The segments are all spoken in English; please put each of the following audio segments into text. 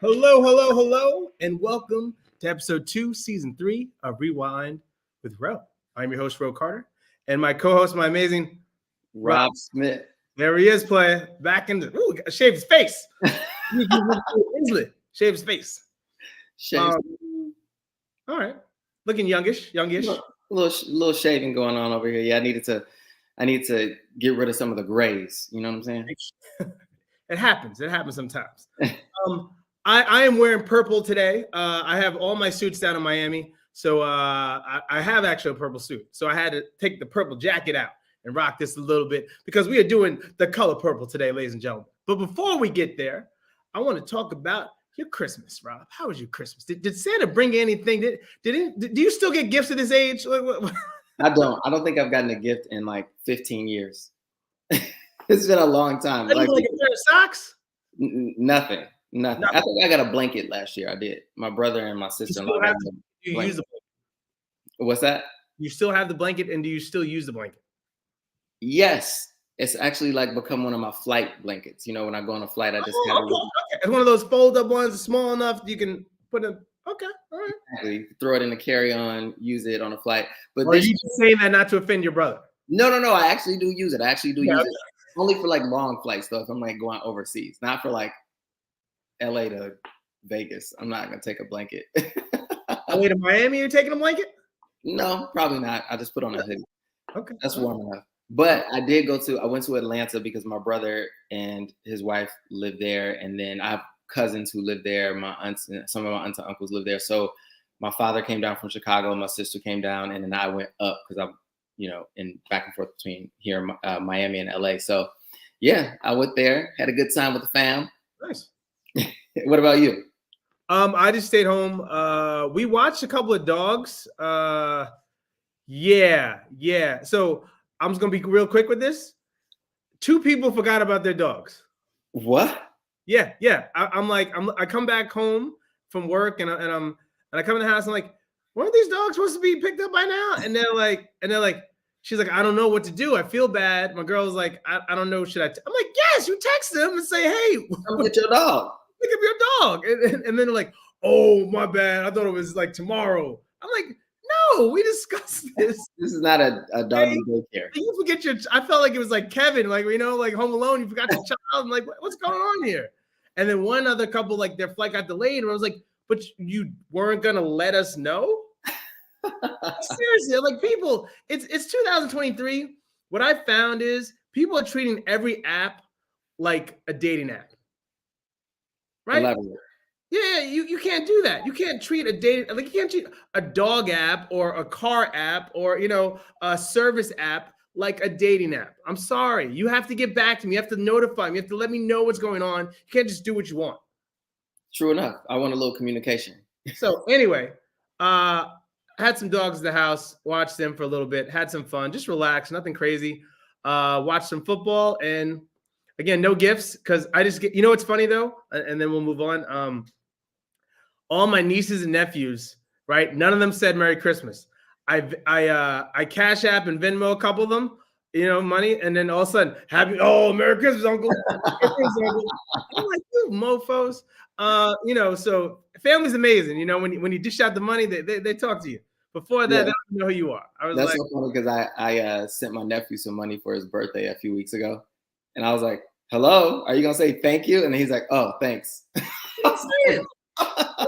Hello, hello, hello, and welcome to episode 2, season 3 of Rewind with Ro. I'm your host, Ro Carter, and my co-host, my amazing Rob Smith. There he is, player. Back in the shaved his face. Shaved his face. All right, looking youngish. Little shaving going on over here. Yeah, I need to get rid of some of the grays. You know what I'm saying? It happens sometimes. I am wearing purple today. I have all my suits down in Miami, so I have actually a purple suit. So I had to take the purple jacket out and rock this a little bit because we are doing the color purple today, ladies and gentlemen. But before we get there, I want to talk about your Christmas, Rob. How was your Christmas? Did Santa bring you anything? Do you still get gifts at this age? I don't think I've gotten a gift in like 15 years. It's been a long time. Like a pair of socks? Nothing. I think I got a blanket last year. I did. My brother and my sister-in-law got Do you use the blanket? What's that? You still have the blanket, and do you still use the blanket? Yes. It's actually like become one of my flight blankets. You know, when I go on a flight, I just kind of It's one of those fold-up ones, small enough you can put in. Okay, all right. Exactly. Throw it in the carry-on, use it on a flight. But are you just saying that not to offend your brother? No. I actually do use it. Use it only for like long flight stuff. I'm like going overseas, not for like LA to Vegas. I'm not gonna take a blanket. LA to Miami, you're taking a blanket? No, probably not. I just put on a hoodie. Okay, that's warm enough. But I went to Atlanta because my brother and his wife live there, and then I have cousins who live there. My aunts, some of my aunts and uncles live there. So my father came down from Chicago, my sister came down, and then I went up because I'm, in back and forth between here, Miami and LA. So yeah, I went there, had a good time with the fam. Nice. What about you? I just stayed home. We watched a couple of dogs. Yeah. So I'm just gonna be real quick with this. 2 people forgot about their dogs. What? Yeah. I come back home from work and I come in the house. I'm like, weren't these dogs supposed to be picked up by now? And they're like, she's like, I don't know what to do. I feel bad. My girl's like, I don't know. Should I? I'm like, yes. You text them and say, hey, come get your dog. Pick up your dog. And then they're like, oh, my bad. I thought it was like tomorrow. I'm like, no, we discussed this. This is not a doggy daycare. You forget I felt like it was like Kevin, like, like Home Alone, you forgot your child. I'm like, what's going on here? And then one other couple, like their flight got delayed. And I was like, but you weren't going to let us know? Seriously, like people, it's 2023. What I found is people are treating every app like a dating app. Right? Elaborate. Yeah, you can't do that. You can't treat a you can't treat a dog app or a car app or a service app like a dating app. I'm sorry. You have to get back to me. You have to notify me. You have to let me know what's going on. You can't just do what you want. True enough. I want a little communication. So anyway, I had some dogs in the house, watched them for a little bit, had some fun, just relaxed, nothing crazy. Watched some football, and again, no gifts because I just get. What's funny though, and then we'll move on. All my nieces and nephews, right? None of them said Merry Christmas. I Cash App and Venmo a couple of them, money, and then all of a sudden, Merry Christmas, Uncle. I'm like, you mofos. So family's amazing. When you dish out the money, they talk to you. Before that, they don't know who you are. That's so funny because I sent my nephew some money for his birthday a few weeks ago, and I was like, "Hello, are you gonna say thank you?" And he's like, "Oh, thanks."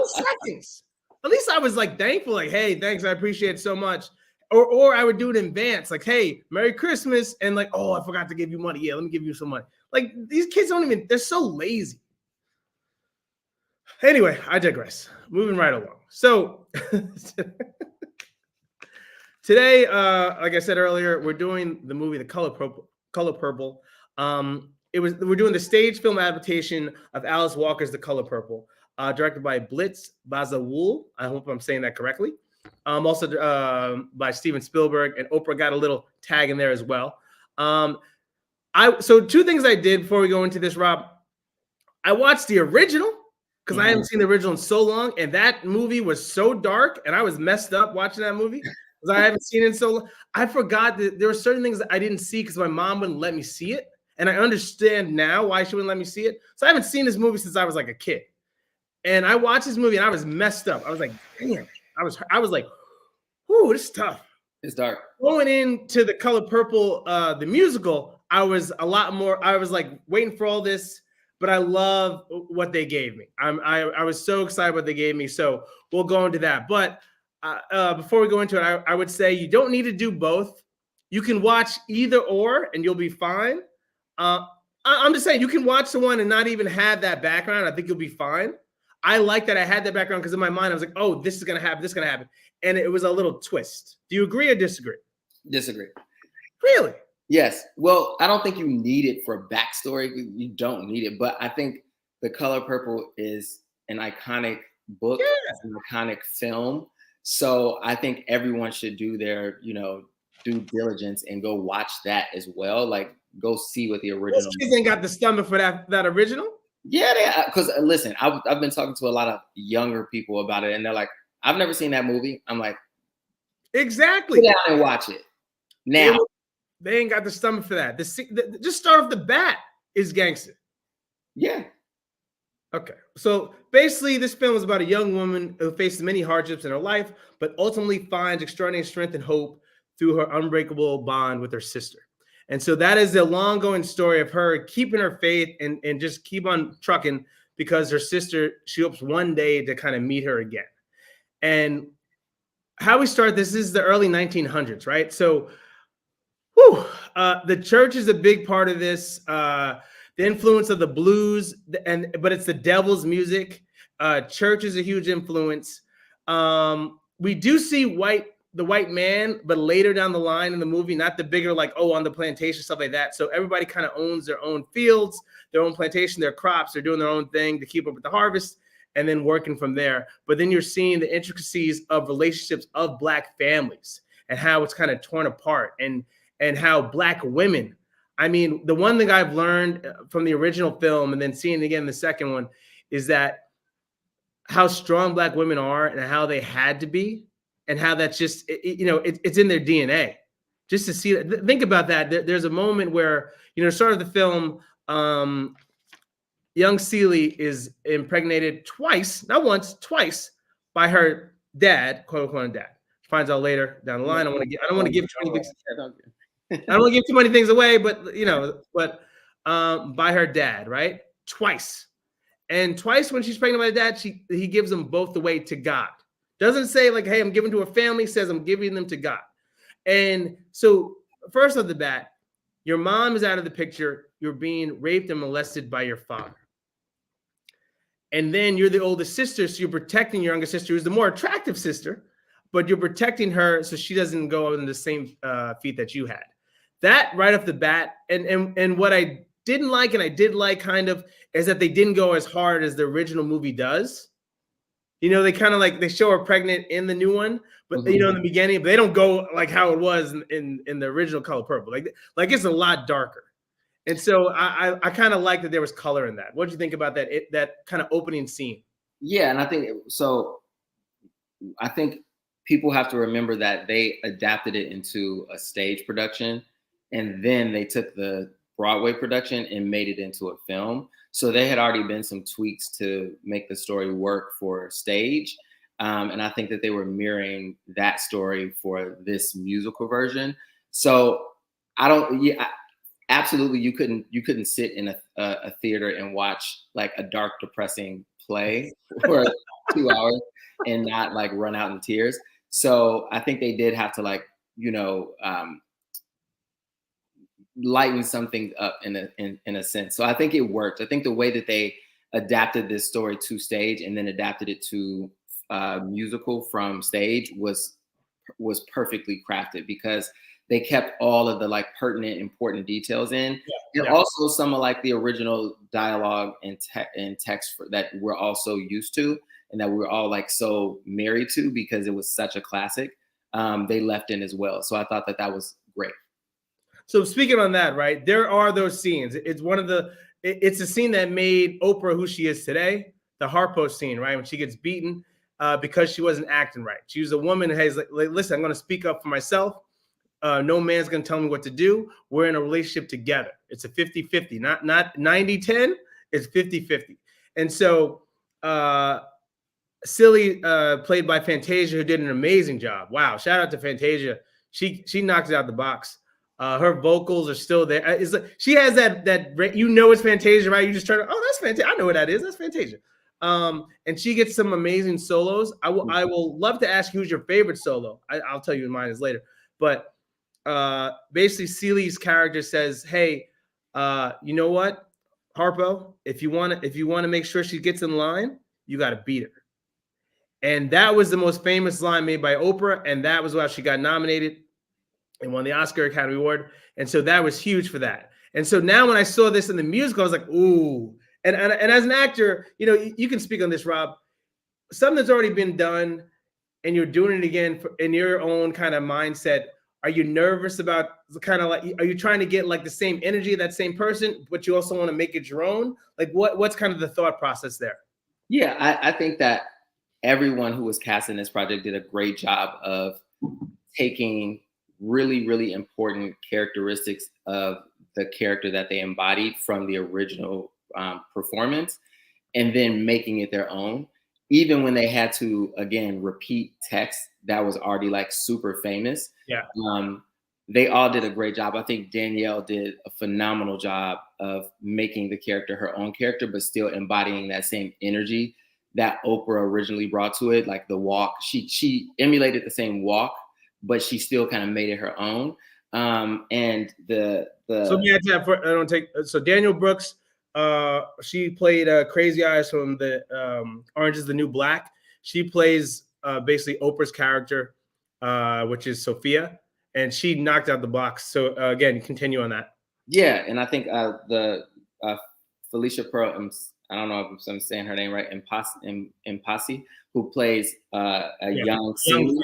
Seconds. At least I was like thankful, like, hey, thanks, I appreciate it so much. Or I would do it in advance, like, hey, Merry Christmas, and like, oh, I forgot to give you money. Yeah, let me give you some money. Like these kids they're so lazy. Anyway, I digress. Moving right along. So today, like I said earlier, we're doing the movie The Color Purple. We're doing the stage film adaptation of Alice Walker's The Color Purple. Directed by Blitz Bazawule. I hope I'm saying that correctly. Also by Steven Spielberg, and Oprah got a little tag in there as well. So 2 things I did before we go into this, Rob. I watched the original because I haven't seen the original in so long, and that movie was so dark, and I was messed up watching that movie because I haven't seen it in so long. I forgot that there were certain things that I didn't see because my mom wouldn't let me see it, and I understand now why she wouldn't let me see it. So I haven't seen this movie since I was like a kid. And I watched this movie and I was messed up. I was like, damn. I was like, whoo, this is tough. It's dark. Going into The Color Purple, the musical, I was a lot more. I was like waiting for all this, but I love what they gave me. I was so excited what they gave me. So we'll go into that. But before we go into it, I would say you don't need to do both. You can watch either or, and you'll be fine. I'm just saying you can watch the one and not even have that background. I think you'll be fine. I like that I had that background because in my mind I was like, oh, this is gonna happen, this is gonna happen, and it was a little twist. Do you agree or disagree? Disagree. Really? Yes. Well, I don't think you need it for backstory. You don't need it, but I think The Color Purple is an iconic book, an iconic film. So I think everyone should do their, due diligence and go watch that as well. Like, go see what the original. Those kids ain't got the stomach for that original. Yeah, because listen, I've been talking to a lot of younger people about it, and they're like, "I've never seen that movie." I'm like, exactly. Sit down and watch it now. They ain't got the stomach for that. Just start off the bat is gangster. Yeah. Okay. So basically, this film is about a young woman who faces many hardships in her life, but ultimately finds extraordinary strength and hope through her unbreakable bond with her sister. And so that is the long-going story of her keeping her faith and just keep on trucking because her sister, she hopes one day to kind of meet her again. And how we start this is the early 1900s, right? So the church is a big part of this. The influence of the blues, but it's the devil's music. Church is a huge influence. We do see the white man, but later down the line in the movie, not the bigger, like, oh, on the plantation, stuff like that. So everybody kind of owns their own fields, their own plantation, their crops. They're doing their own thing to keep up with the harvest and then working from there. But then you're seeing the intricacies of relationships of Black families and how it's kind of torn apart and how Black women, I mean, the one thing I've learned from the original film and then seeing it again the second one is that how strong Black women are and how they had to be. And how that's just, it's in their DNA. Just to see, think about that. There's a moment where, start of the film, young Celie is impregnated twice, not once, twice, by her dad, quote unquote dad. Finds out later down the line. I don't want to give too many things. I don't want to give too many things away, but by her dad, right? Twice, and twice when she's pregnant by the dad, he gives them both away to God. Doesn't say like, hey, I'm giving to a family, says I'm giving them to God. And so first off the bat, your mom is out of the picture. You're being raped and molested by your father. And then you're the oldest sister, so you're protecting your younger sister, who's the more attractive sister, but you're protecting her so she doesn't go in the same feet that you had. That right off the bat, and what I didn't like, and I did like kind of, is that they didn't go as hard as the original movie does. They kind of like, they show her pregnant in the new one, but in the beginning, but they don't go like how it was in the original Color Purple. Like it's a lot darker. And so I kind of like that there was color in that. What did you think about that that kind of opening scene? Yeah, and I think people have to remember that they adapted it into a stage production, and then they took the Broadway production and made it into a film. So there had already been some tweaks to make the story work for stage. And I think that they were mirroring that story for this musical version. So absolutely, you couldn't sit in a theater and watch like a dark, depressing play for 2 hours and not like run out in tears. So I think they did have to lighten something up in a sense. So I think it worked. I think the way that they adapted this story to stage and then adapted it to musical from stage was perfectly crafted, because they kept all of the like pertinent, important details in, and also some of like the original dialogue and text that we're also used to and that we were all like so married to because it was such a classic. They left in as well. So I thought that was great. So speaking on that, right, there are those scenes. It's a scene that made Oprah who she is today, the Harpo scene, right? When she gets beaten because she wasn't acting right. She was a woman who has like, listen, I'm going to speak up for myself. No man's going to tell me what to do. We're in a relationship together. It's a 50-50, not 90-10. It's 50-50. And so Silly, played by Fantasia, who did an amazing job. Wow, shout out to Fantasia. She knocked it out the box. Her vocals are still there. She has that it's Fantasia, right? You just turn, oh, that's Fantasia. I know what that is. That's Fantasia. And she gets some amazing solos. I will love to ask you who's your favorite solo. I'll tell you mine is later. But basically, Celi's character says, "Hey, you know what, Harpo? If you want to make sure she gets in line, you got to beat her." And that was the most famous line made by Oprah, and that was why she got nominated and won the Oscar Academy Award. And so that was huge for that. And so now when I saw this in the musical, I was like, ooh. And as an actor, you can speak on this, Rob. Something that's already been done, and you're doing it again in your own kind of mindset. Are you nervous about kind of like, are you trying to get like the same energy of that same person, but you also want to make it your own? Like what's kind of the thought process there? Yeah, I think that everyone who was cast in this project did a great job of taking really, really important characteristics of the character that they embodied from the original performance and then making it their own. Even when they had to, again, repeat text that was already like super famous. Yeah. They all did a great job. I think Danielle did a phenomenal job of making the character her own character, but still embodying that same energy that Oprah originally brought to it, like the walk. She emulated the same walk, but she still kind of made it her own. And the so let me add to that. I don't take so Danielle Brooks. She played Crazy Eyes from the Orange is the New Black. She plays basically Oprah's character, which is Sophia, and she knocked out the box. So again, continue on that. Yeah, and I think the Phylicia Pearl, I don't know if I'm saying her name right, Mpasi, who plays a young Celie.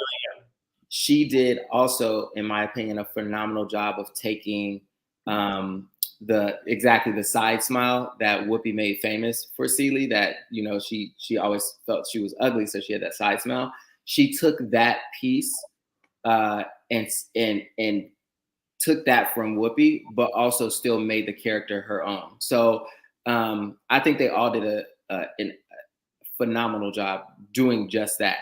She did also, in my opinion, a phenomenal job of taking the side smile that Whoopi made famous for Celie, that she always felt she was ugly, so she had that side smile. She took that piece and took that from Whoopi, but also still made the character her own. So I think they all did a phenomenal job doing just that.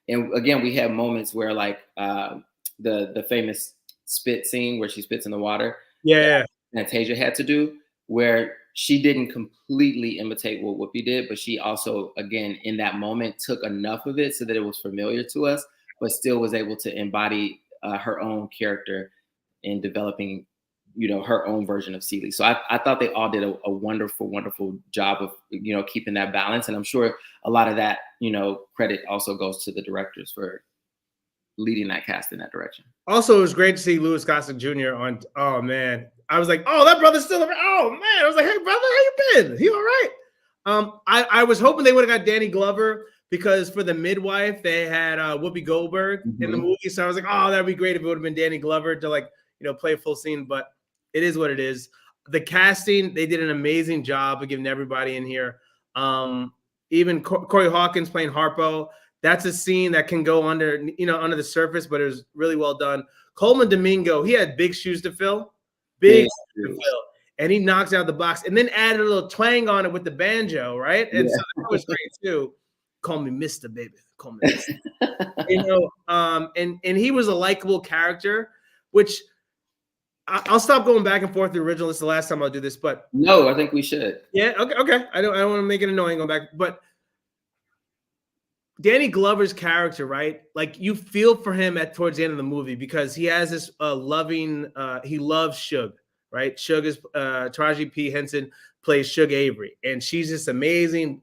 And again, we have moments where like the famous spit scene where she spits in the water. Yeah. Fantasia had to do, where she didn't completely imitate what Whoopi did, but she also, again, in that moment, took enough of it so that it was familiar to us, but still was able to embody her own character in developing, her own version of Celie. So I thought they all did a wonderful, wonderful job of, keeping that balance. And I'm sure a lot of that, credit also goes to the directors for leading that cast in that direction. Also, it was great to see Louis Gossett Jr. on. Oh man, I was like, oh, that brother's still around. Oh man, I was like, hey brother, how you been? He all right? I was hoping they would have got Danny Glover, because for the midwife they had Whoopi Goldberg in the movie. So I was like, oh, that'd be great if it would have been Danny Glover to play a full scene. But it is what it is. The casting, they did an amazing job of giving everybody in here. Even Corey Hawkins playing Harpo. That's a scene that can go under the surface, but it was really well done. Coleman Domingo, he had big shoes to fill. Big shoes to fill. And he knocks out the box and then added a little twang on it with the banjo, right? And so that was great too. Call me Mr. Baby. Call me Mr. And he was a likable character, which I'll stop going back and forth the original. This is the last time I'll do this, but no, I think we should. Yeah, okay. I don't want to make it annoying going back, but Danny Glover's character, right? Like you feel for him towards the end of the movie, because he has this loving, he loves Suge, right? Suge is Taraji P. Henson plays Suge Avery, and she's this amazing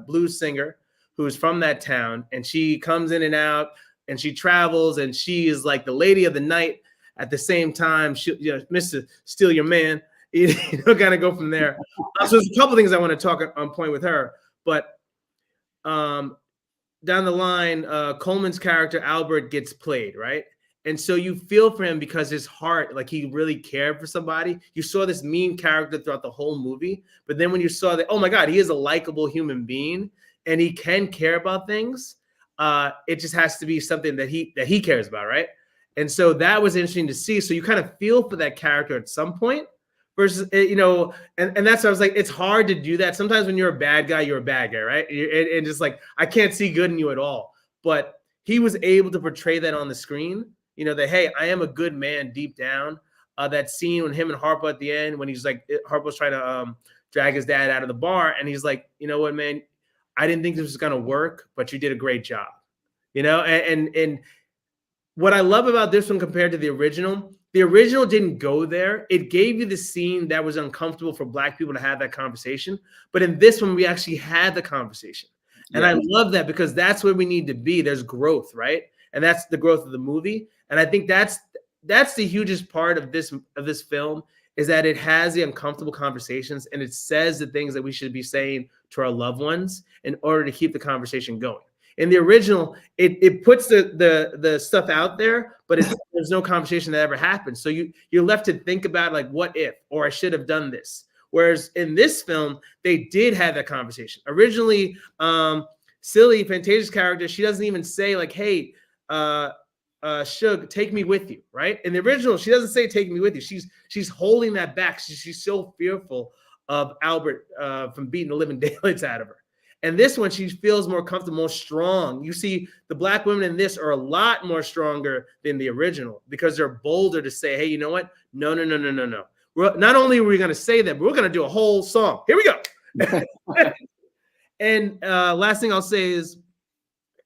blues singer who's from that town, and she comes in and out, and she travels, and she is like the lady of the night. At the same time, she, Mr. Steal Your Man, kind of go from there. So there's a couple things I want to talk on point with her, but down the line, Coleman's character Albert gets played, right? And so you feel for him because his heart, like he really cared for somebody. You saw this mean character throughout the whole movie, but then when you saw that, oh my God, he is a likable human being and he can care about things. It just has to be something that he cares about, right? And so that was interesting to see. So you kind of feel for that character at some point, versus, and that's what I was like, it's hard to do that. Sometimes when you're a bad guy, right? And just like, I can't see good in you at all. But he was able to portray that on the screen, that, hey, I am a good man deep down. That scene when him and Harpo at the end, when he's like, Harpo's trying to drag his dad out of the bar, and he's like, you know what, man, I didn't think this was going to work, but you did a great job, and what I love about this one compared to the original didn't go there. It gave you the scene that was uncomfortable for Black people to have that conversation. But in this one, we actually had the conversation. And I love that because that's where we need to be. There's growth, right? And that's the growth of the movie. And I think that's the hugest part of this film is that it has the uncomfortable conversations and it says the things that we should be saying to our loved ones in order to keep the conversation going. In the original, it puts the stuff out there, but there's no conversation that ever happens. So you're left to think about like, what if, or I should have done this. Whereas in this film, they did have that conversation. Originally, Silly, Fantasia's character, she doesn't even say like, hey, Suge, take me with you, right? In the original, she doesn't say take me with you. She's holding that back. She's so fearful of Albert from beating the living daylights out of her. And this one, she feels more comfortable, more strong. You see, the Black women in this are a lot more stronger than the original because they're bolder to say, hey, you know what? No. Not only are we going to say that, but we're going to do a whole song. Here we go. And last thing I'll say is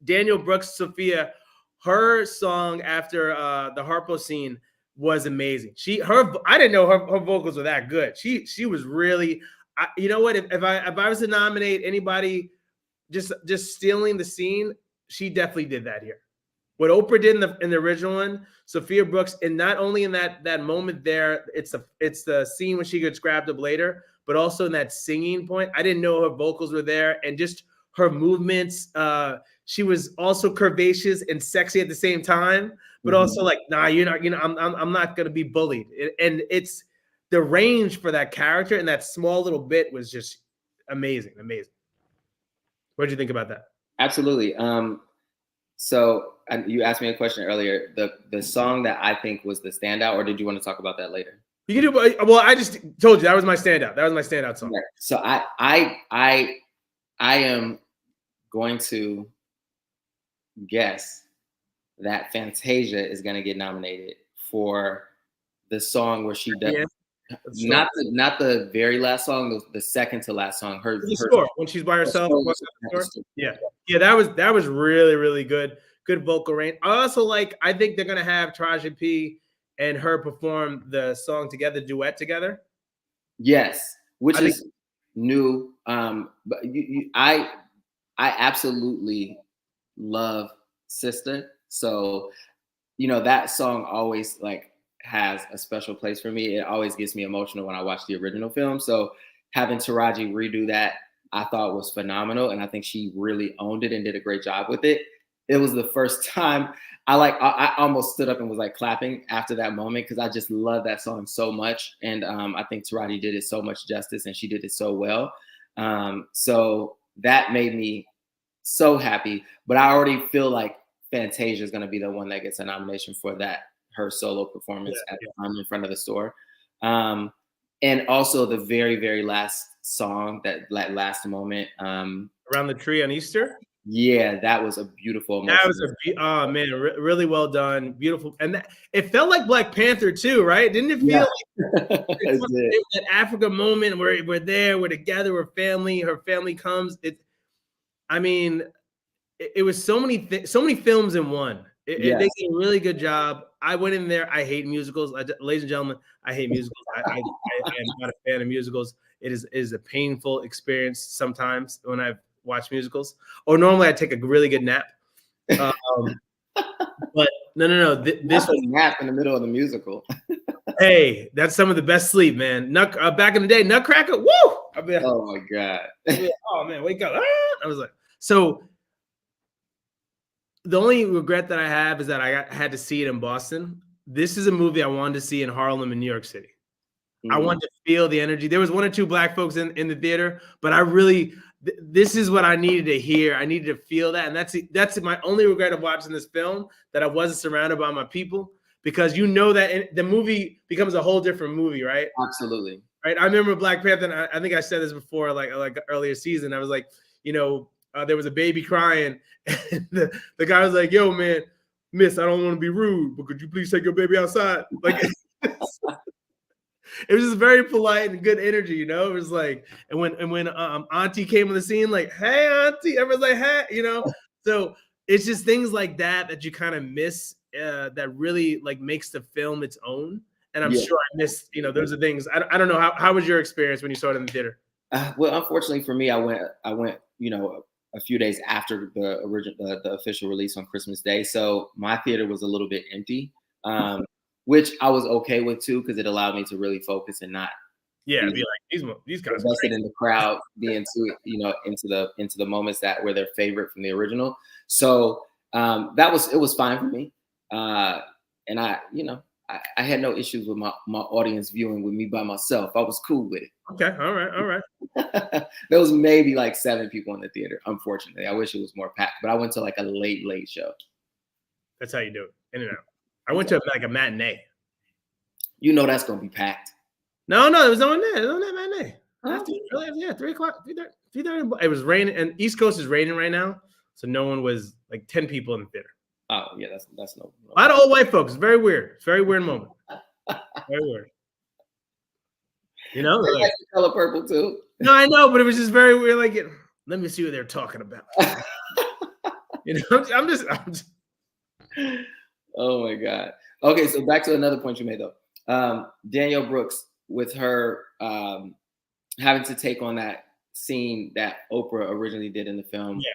Danielle Brooks, Sophia, her song after the Harpo scene was amazing. I didn't know her vocals were that good. She was really... you know what? If I was to nominate anybody, just stealing the scene, she definitely did that here. What Oprah did in the original one, Sophia Brooks, and not only in that moment there, it's the scene when she gets grabbed up later, but also in that singing point. I didn't know her vocals were there, and just her movements. She was also curvaceous and sexy at the same time, but also like, nah, you're not. I'm not gonna be bullied, and it's. The range for that character and that small little bit was just amazing. What did you think about that? Absolutely. So you asked me a question earlier. The song that I think was the standout, or did you want to talk about that later? You can do. Well, I just told you that was my standout. That was my standout song. Right. So I am going to guess that Fantasia is going to get nominated for the song where she does. Yeah. Not the very last song, the second to last song. Her score when she's by herself. Yeah, that was really, really good. Good vocal range. I think they're gonna have Taraji P and her perform the song together, duet together. Yes, which is new. But I absolutely love Sister. So that song always has a special place for me. It always gets me emotional when I watch the original film. So having Taraji redo that, I thought was phenomenal. And I think she really owned it and did a great job with it. It was the first time I almost stood up and was clapping after that moment because I just love that song so much. And I think Taraji did it so much justice and she did it so well. So that made me so happy. But I already feel like Fantasia is going to be the one that gets a nomination for that. Her solo performance at the time in front of the store. And also the very, very last song, that last moment. Around the Tree on Easter? Yeah, that was a beautiful moment. That was really well done. Beautiful. And it felt like Black Panther too, right? Didn't it feel like that Africa moment where we're there, we're together, we're family, her family comes. It was so many films in one. They did a really good job. I went in there. I hate musicals. Ladies and gentlemen, I hate musicals. I am not a fan of musicals. It is a painful experience sometimes when I watch musicals. Or normally I take a really good nap. But no. This was a nap in the middle of the musical. Hey, that's some of the best sleep, man. Back in the day, Nutcracker. Woo! Oh my God. Oh man, wake up. I was like, so. The only regret that I have is that I had to see it in Boston. This is a movie I wanted to see in Harlem and New York City. I wanted to feel the energy. There was one or two Black folks in the theater, but this is what I needed to hear. I needed to feel that. And that's my only regret of watching this film, that I wasn't surrounded by my people, because you know that the movie becomes a whole different movie, right? Absolutely. Right. I remember Black Panther. And I think I said this before, like earlier season. I was like, there was a baby crying, and the guy was like, "Yo, man, miss, I don't want to be rude, but could you please take your baby outside?" Like, it was just very polite and good energy, It was like, and when Auntie came on the scene, like, "Hey, Auntie," everyone's like, "Hey," So it's just things like that you kind of miss, that really like makes the film its own. And I'm sure I missed, those are things. I don't know how was your experience when you saw it in the theater? Well, unfortunately for me, I went, a few days after the original, the official release on Christmas Day. So my theater was a little bit empty, which I was okay with too, because it allowed me to really focus and not be like these guys invested in the crowd, be into into the moments that were their favorite from the original. So it was fine for me, and I had no issues with my audience viewing with me by myself. I was cool with it. Okay, all right. There was maybe like 7 people in the theater. Unfortunately, I wish it was more packed, but I went to like a late show. That's how you do it, in and out. I went to like a matinee. That's gonna be packed. No, it was on there. It was on that matinee. Yeah, 3:00, 3:30. It was raining, and East Coast is raining right now, so no one was like 10 people in the theater. Oh yeah, that's no. A lot of old white folks. Very weird. It's a very weird moment. Very weird. They like the color purple too. No, I know, but it was just very weird. Like, let me see what they're talking about. I'm just. Oh my God. Okay, so back to another point you made though. Danielle Brooks, with her having to take on that scene that Oprah originally did in the film. Yeah.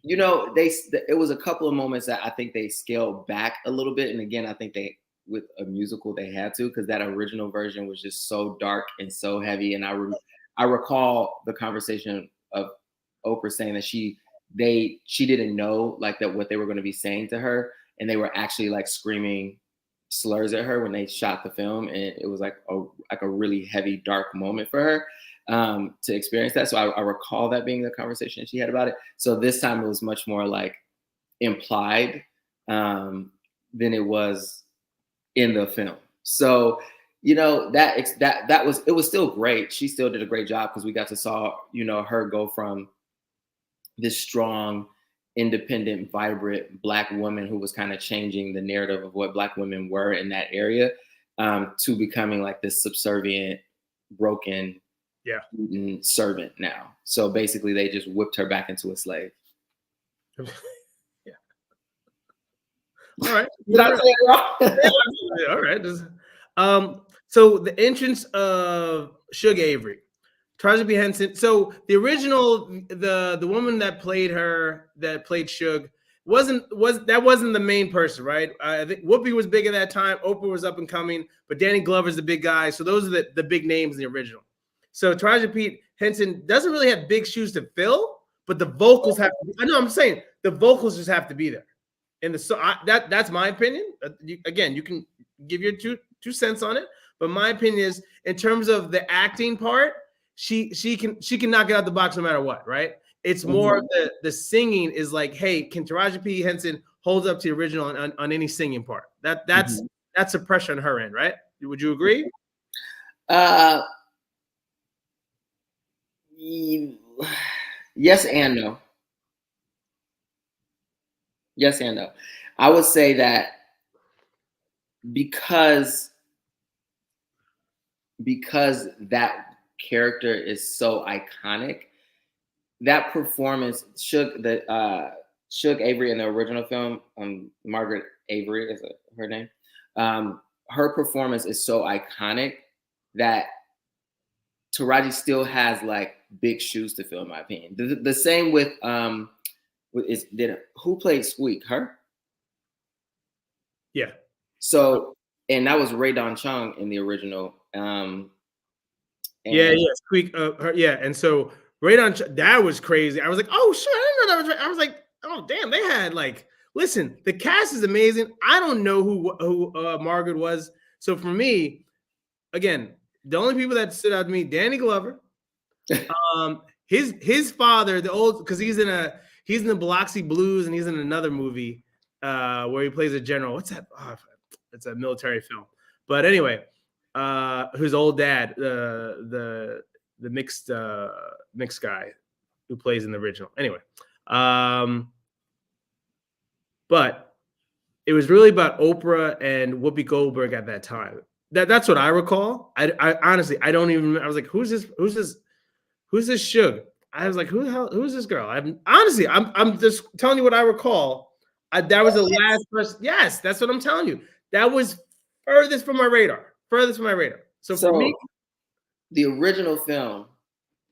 It was a couple of moments that I think they scaled back a little bit. And again, I think with a musical, they had to, because that original version was just so dark and so heavy. And I recall the conversation of Oprah saying that she didn't know like that what they were going to be saying to her. And they were actually like screaming slurs at her when they shot the film. And it was like a really heavy, dark moment for her. To experience that. So I recall that being the conversation she had about it. So this time it was much more like implied than it was in the film. So, it was still great. She still did a great job, because we got to saw, her go from this strong, independent, vibrant Black woman who was kind of changing the narrative of what Black women were in that area, to becoming like this subservient, broken, servant now. So basically they just whipped her back into a slave. Yeah. All right. Did I say it wrong? All right. So the entrance of Suge Avery, Taraji P. Henson. So the original, the woman that played Suge wasn't the main person, right? I think Whoopi was big at that time. Oprah was up and coming, but Danny Glover's the big guy. So those are the big names in the original. So Taraji P. Henson doesn't really have big shoes to fill, but the vocals have to be, I know I'm saying the vocals just have to be there. And that's my opinion. You can give your two cents on it, but my opinion is, in terms of the acting part, she can knock it out the box no matter what, right? It's more of the singing is like, hey, can Taraji P. Henson hold up to the original on any singing part? That's a pressure on her end, right? Would you agree? Yes and no. Yes and no. I would say that because that character is so iconic, that performance, Suge Avery in the original film, Margaret Avery is her name. Her performance is so iconic that Taraji still has like big shoes to fill, in my opinion. The same with who played Squeak? Her? Yeah. So, and that was Ray Don Chung in the original. Squeak. And so Ray Don, that was crazy. I was like, oh shit, I didn't know that was. I was like, oh damn, they had like. Listen, the cast is amazing. I don't know who Margaret was. So for me, again, the only people that stood out to me, Danny Glover, his father, because he's in the Biloxi Blues, and he's in another movie where he plays a general. What's that? It's a military film. But anyway, whose old dad, the mixed guy who plays in the original. Anyway, but it was really about Oprah and Whoopi Goldberg at that time. That's what I recall. I honestly, I don't even. I was like, who's this? Who's this Suge? I was like, who's this girl? I'm just telling you what I recall. That was the last person. Yes, that's what I'm telling you. That was furthest from my radar. So for me, the original film,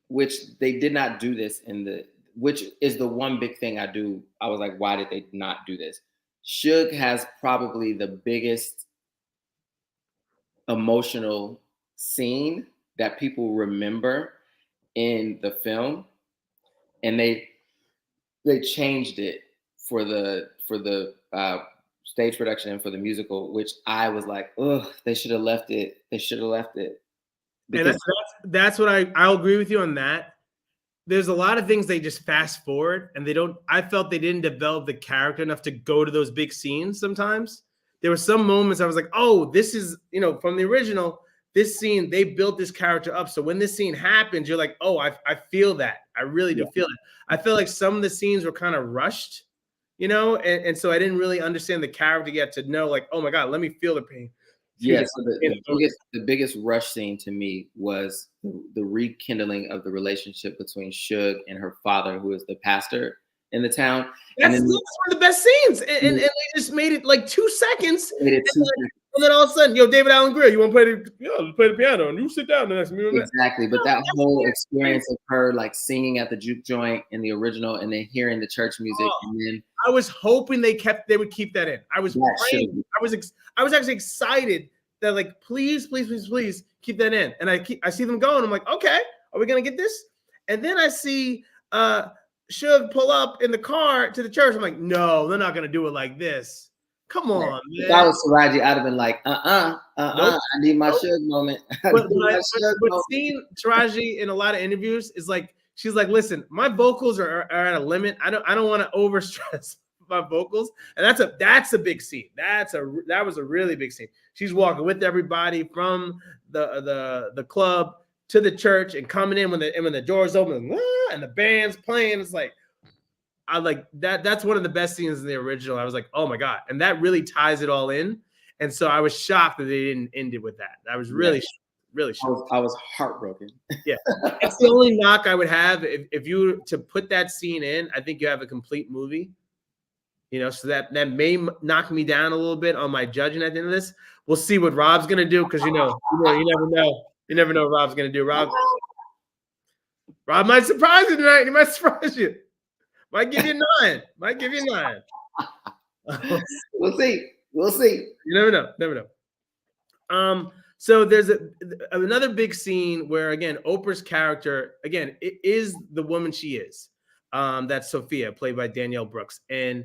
which they did not do this which is the one big thing I was like, why did they not do this? Suge has probably the biggest emotional scene that people remember in the film, and they changed it for the stage production and for the musical, which I was like, ugh, they should have left it. And that's what I'll agree with you on that. There's a lot of things they just fast forward, and I felt they didn't develop the character enough to go to those big scenes. Sometimes there were some moments I was like, oh, this is, from the original, this scene, they built this character up. So when this scene happens, you're like, oh, I feel that. I really do feel it. I feel like some of the scenes were kind of rushed, and so I didn't really understand the character yet to know, like, oh my God, let me feel the pain. Yeah, so the biggest rush scene to me was the rekindling of the relationship between Suge and her father, who is the pastor in the town. That's one of the best scenes. And they just made it like 2 seconds. And then all of a sudden, David Allen Greer, you want to play the piano, and you sit down the next minute. Exactly, but that whole experience of her like singing at the juke joint in the original, and then hearing the church music, and then I was hoping they would keep that in. I was praying. I was actually excited that, like, please keep that in. And I see them going. I'm like, okay, are we gonna get this? And then I see Suge pull up in the car to the church. I'm like, no, they're not gonna do it like this. Come on, man. If I was Taraji, I'd have been like, nope. I need my Suge moment. But seeing Taraji in a lot of interviews is like, she's like, listen, my vocals are at a limit. I don't want to overstress my vocals, and that's a big scene. That was a really big scene. She's walking with everybody from the club to the church and coming in when the doors open and the band's playing. It's like, I like that. That's one of the best scenes in the original. I was like, oh my God. And that really ties it all in. And so I was shocked that they didn't end it with that. I was really shocked. I was heartbroken. Yeah. It's the only knock I would have. If you were to put that scene in, I think you have a complete movie. So that may knock me down a little bit on my judging at the end of this. We'll see what Rob's gonna do, because you never know. You never know what Rob's gonna do. Rob might surprise you tonight. He might surprise you. Might give you 9. We'll see. You never know. So there's another big scene where, again, Oprah's character, again, it is the woman she is. That's Sophia, played by Danielle Brooks. And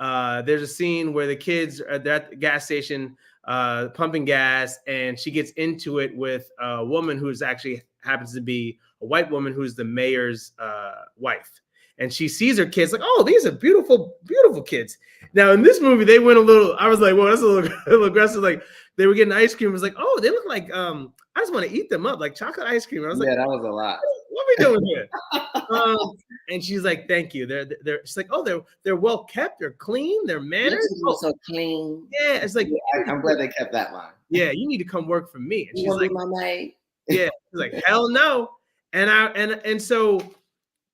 there's a scene where the kids are at the gas station pumping gas, and she gets into it with a woman who's actually happens to be a white woman who's the mayor's wife. And she sees her kids like, oh, these are beautiful, beautiful kids. Now in this movie, they went I was like, well, that's a little aggressive. Like, they were getting ice cream. I was like, oh, they look like, I just want to eat them up, like chocolate ice cream. And I was like, that was a lot. What are we doing here? And she's like, thank you. She's like, oh, they're well kept. They're clean. They're mannered. So clean. Yeah. It's like, I'm glad they kept that line. Yeah. You need to come work for me. And she's like, my mate. Yeah. She's like, hell no. And so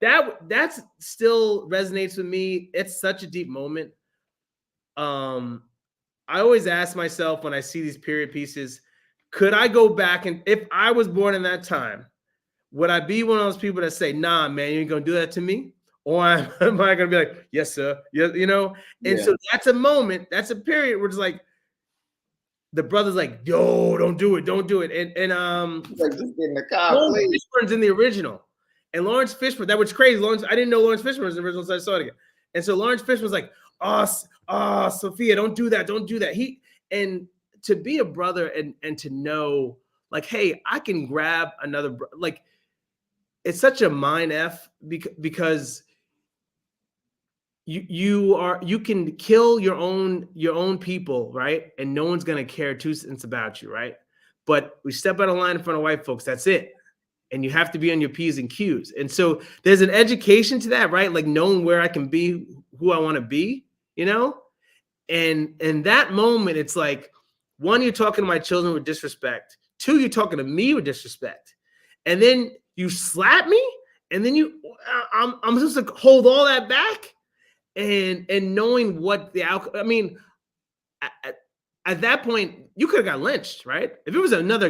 that's still resonates with me. It's such a deep moment. I always ask myself when I see these period pieces, could I go back, and if I was born in that time, would I be one of those people that say, nah, man, you ain't gonna do that to me? Or am I gonna be like, yes, sir? Yeah, And so that's a moment, that's a period where it's like the brother's like, yo, don't do it. And like, just get in the car, Lawrence Fishburne's in the original. And Lawrence Fishburne, that was crazy. I didn't know Lawrence Fishburne was in the original, so I saw it again. And so Lawrence Fishburne was like, Sophia, don't do that. And to be a brother and to know, like, hey, I can grab another, like, it's such a mind F because you can kill your own people, right? And no one's gonna care 2 cents about you, right? But we step out of line in front of white folks, that's it. And you have to be on your P's and Q's. And so there's an education to that, right? Like knowing where I can be, who I want to be, you know? And in that moment, it's like, one, you're talking to my children with disrespect. Two, you're talking to me with disrespect. And then you slap me, and then I'm supposed to hold all that back. And knowing what the outcome, I mean, at that point, you could have got lynched, right? If it was a man,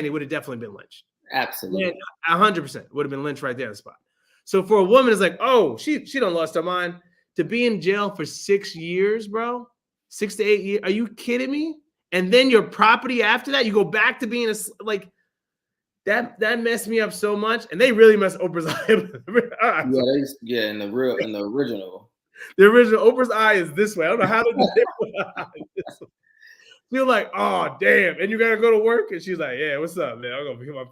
he would have definitely been lynched. Absolutely. 100% would have been lynched right there on the spot. So for a woman, it's like, oh, she done lost her mind. To be in jail for 6 years, bro, 6 to 8 years. Are you kidding me? And then your property after that, you go back to being like that messed me up so much. And they really messed Oprah's eye. In the original. The original Oprah's eye is this way. I don't know how to feel like, oh damn, and you gotta go to work. And she's like, yeah, what's up, man? I'm gonna be my.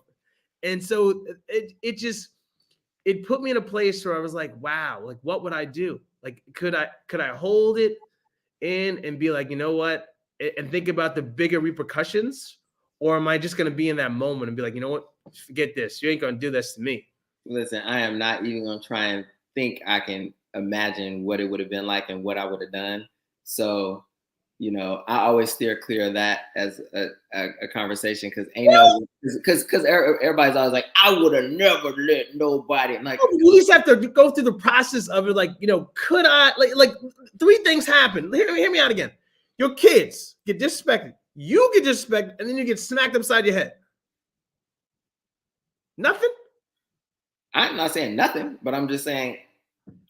And so it put me in a place where I was like, wow, like what would I do? Like, could I hold it in and be like, you know what, and think about the bigger repercussions, or am I just gonna be in that moment and be like, you know what, forget this, you ain't gonna do this to me? Listen, I am not even gonna try and think I can imagine what it would have been like and what I would have done. So, you know, I always steer clear of that as a conversation, because everybody's always like, I would have never let nobody. Like, you at least have to go through the process of it. Like, you know, could I like 3 things happen? Hear me out again. Your kids get disrespected, you get disrespected, and then you get smacked upside your head. Nothing. I'm not saying nothing, but I'm just saying,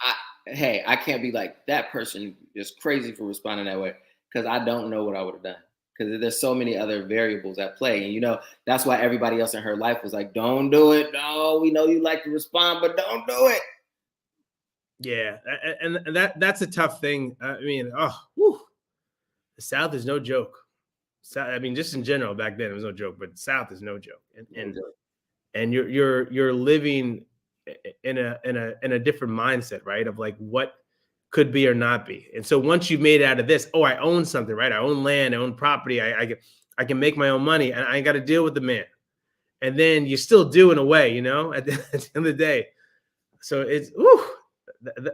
I can't be like, that person is crazy for responding that way, because I don't know what I would have done, because there's so many other variables at play. And, you know, that's why everybody else in her life was like, don't do it. No, we know you like to respond, but don't do it. Yeah. And that's a tough thing. I mean, the South is no joke. I mean, just in general, back then it was no joke, but the South is no joke. And you're living in a different mindset, right? Of like what could be or not be. And so once you've made it out of this, I own something, right? I own land, I own property. I can make my own money, and I ain't got to deal with the man. And then you still do in a way, you know, at the end of the day. So it's,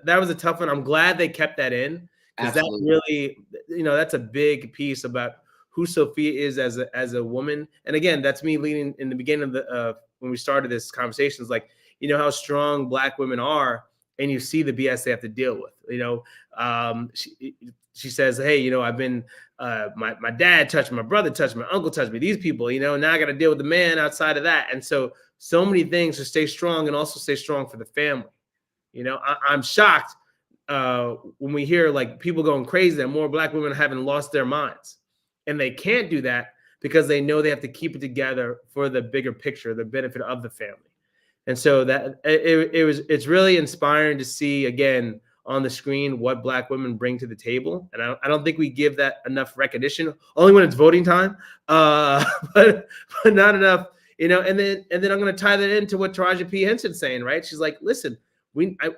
that was a tough one. I'm glad they kept that in, because that really, you know, that's a big piece about who Sophia is as a woman. And again, that's me leading in the beginning of the when we started this conversation, is like, you know, how strong Black women are, and you see the BS they have to deal with. You know, she says, hey, you know, I've been, my dad touched me, my brother touched me, my uncle touched me, these people, you know, now I got to deal with the man outside of that. And so many things to stay strong, and also stay strong for the family. You know, I'm shocked when we hear like people going crazy that more Black women haven't lost their minds, and they can't do that because they know they have to keep it together for the bigger picture, the benefit of the family. And so that it's really inspiring to see again on the screen what Black women bring to the table. And I don't think we give that enough recognition, only when it's voting time, but not enough, you know. And then I'm going to tie that into what Taraji P Henson's saying, right? She's like, listen,